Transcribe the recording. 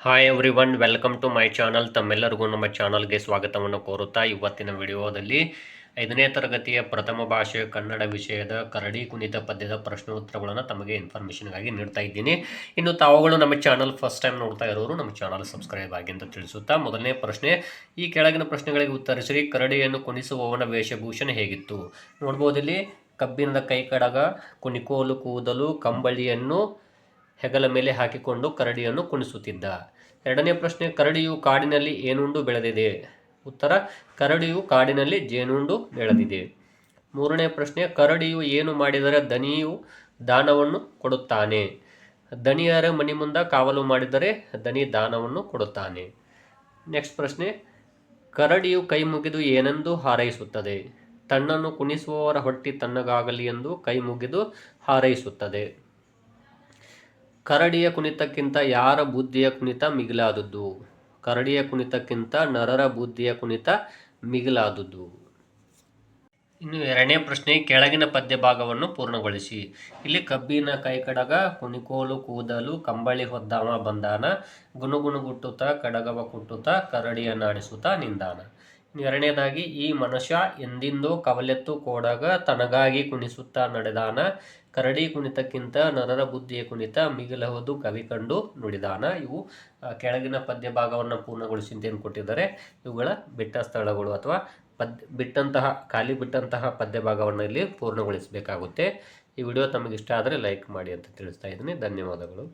Hi everyone, welcome to my channel. ತಮ್ಮೆಲ್ಲರಿಗೂ ನಮ್ಮ ಚಾನಲ್ಗೆ ಸ್ವಾಗತವನ್ನು ಕೋರುತ್ತಾ ಇವತ್ತಿನ ವಿಡಿಯೋದಲ್ಲಿ 5ನೇ ತರಗತಿಯ ಪ್ರಥಮ ಭಾಷೆ ಕನ್ನಡ ವಿಷಯದ ಕರಡಿ ಕುಣಿತ ಪದ್ಯದ ಪ್ರಶ್ನೋತ್ತರಗಳನ್ನು ತಮಗೆ ಇನ್ಫಾರ್ಮೇಷನ್ಗಾಗಿ ನೀಡ್ತಾ ಇದ್ದೀನಿ. ಇನ್ನು ತಾವುಗಳು ನಮ್ಮ ಚಾನಲ್ ಫಸ್ಟ್ ಟೈಮ್ ನೋಡ್ತಾ ಇರೋರು ನಮ್ಮ ಚಾನಲ್ ಸಬ್ಸ್ಕ್ರೈಬ್ ಆಗಿ ಅಂತ ತಿಳಿಸುತ್ತಾ, ಮೊದಲನೇ ಪ್ರಶ್ನೆ, ಈ ಕೆಳಗಿನ ಪ್ರಶ್ನೆಗಳಿಗೆ ಉತ್ತರಿಸಿರಿ. ಕರಡಿಯನ್ನು ಕುಣಿಸುವವನ ವೇಷಭೂಷಣ ಹೇಗಿತ್ತು? ನೋಡ್ಬೋದು ಇಲ್ಲಿ ಕಬ್ಬಿಣದ ಕೈ ಕಡಗ, ಕುಣಿಕೋಲು ಕೂದಲು, ಕಂಬಳಿಯನ್ನು ಹೆಗಲ ಮೇಲೆ ಹಾಕಿಕೊಂಡು ಕರಡಿಯನ್ನು ಕುಣಿಸುತ್ತಿದ್ದ. ಎರಡನೇ ಪ್ರಶ್ನೆ, ಕರಡಿಯು ಕಾಡಿನಲ್ಲಿ ಏನುಂಡು ಬೆಳೆದಿದೆ? ಉತ್ತರ, ಕರಡಿಯು ಕಾಡಿನಲ್ಲಿ ಜೇನುಂಡು ಬೆಳೆದಿದೆ. ಮೂರನೇ ಪ್ರಶ್ನೆ, ಕರಡಿಯು ಏನು ಮಾಡಿದರೆ ದನಿಯು ದಾನವನ್ನು ಕೊಡುತ್ತಾನೆ? ದನಿಯರ ಮನೆ ಮುಂದೆ ಕಾವಲು ಮಾಡಿದರೆ ದನಿ ದಾನವನ್ನು ಕೊಡುತ್ತಾನೆ. ನೆಕ್ಸ್ಟ್ ಪ್ರಶ್ನೆ, ಕರಡಿಯು ಕೈ ಮುಗಿದು ಏನೆಂದು ಹಾರೈಸುತ್ತದೆ? ತನ್ನನ್ನು ಕುಣಿಸುವವರ ಹೊಟ್ಟಿ ತಣ್ಣಗಾಗಲಿ ಎಂದು ಕೈ ಮುಗಿದು ಹಾರೈಸುತ್ತದೆ. ಕರಡಿಯ ಕುಣಿತಕ್ಕಿಂತ ಯಾರ ಬುದ್ಧಿಯ ಕುಣಿತ ಮಿಗಿಲಾದುದು? ಕರಡಿಯ ಕುಣಿತಕ್ಕಿಂತ ನರರ ಬುದ್ಧಿಯ ಕುಣಿತ ಮಿಗಿಲಾದುದು. ಇನ್ನು ಎರಡನೇ ಪ್ರಶ್ನೆ, ಕೆಳಗಿನ ಪದ್ಯ ಭಾಗವನ್ನು ಪೂರ್ಣಗೊಳಿಸಿ. ಇಲ್ಲಿ ಕಬ್ಬಿನ ಕೈಕಡಗ, ಕುಣಿಕೋಲು ಕೂದಲು, ಕಂಬಳಿ ಹೊದ್ದಾಮ ಬಂದಾನ, ಗುನುಗುನು ಗುಟ್ಟುತ್ತ ಕಡಗವ ಕುಟ್ಟುತ್ತ ಕರಡಿಯ ನಾಡಿಸುತ್ತ ನಿಂದಾನ. ಇನ್ನು ಎರಡನೇದಾಗಿ, ಈ ಮನುಷ್ಯ ಎಂದಿಂದೋ ಕವಲೆತ್ತು ಕೋಡಗ ತನಗಾಗಿ ಕುಣಿಸುತ್ತಾ ನಡೆದಾನ, ಕರಡಿ ಕುಣಿತಕ್ಕಿಂತ ನರರ ಬುದ್ಧಿಯ ಕುಣಿತ ಮಿಗಿಲಹುದು ಕವಿ ಕಂಡು ನುಡಿದಾನ. ಇವು ಕೆಳಗಿನ ಪದ್ಯ ಭಾಗವನ್ನು ಪೂರ್ಣಗೊಳಿಸಿ ಅಂತೇನು ಕೊಟ್ಟಿದ್ದಾರೆ, ಇವುಗಳ ಬಿಟ್ಟ ಸ್ಥಳಗಳು ಅಥವಾ ಖಾಲಿ ಬಿಟ್ಟಂತಹ ಪದ್ಯ ಭಾಗವನ್ನು ಇಲ್ಲಿ ಪೂರ್ಣಗೊಳಿಸಬೇಕಾಗುತ್ತೆ. ಈ ವಿಡಿಯೋ ತಮಗೆ ಇಷ್ಟ ಆದರೆ ಲೈಕ್ ಮಾಡಿ ಅಂತ ತಿಳಿಸ್ತಾ ಇದ್ದೀನಿ. ಧನ್ಯವಾದಗಳು.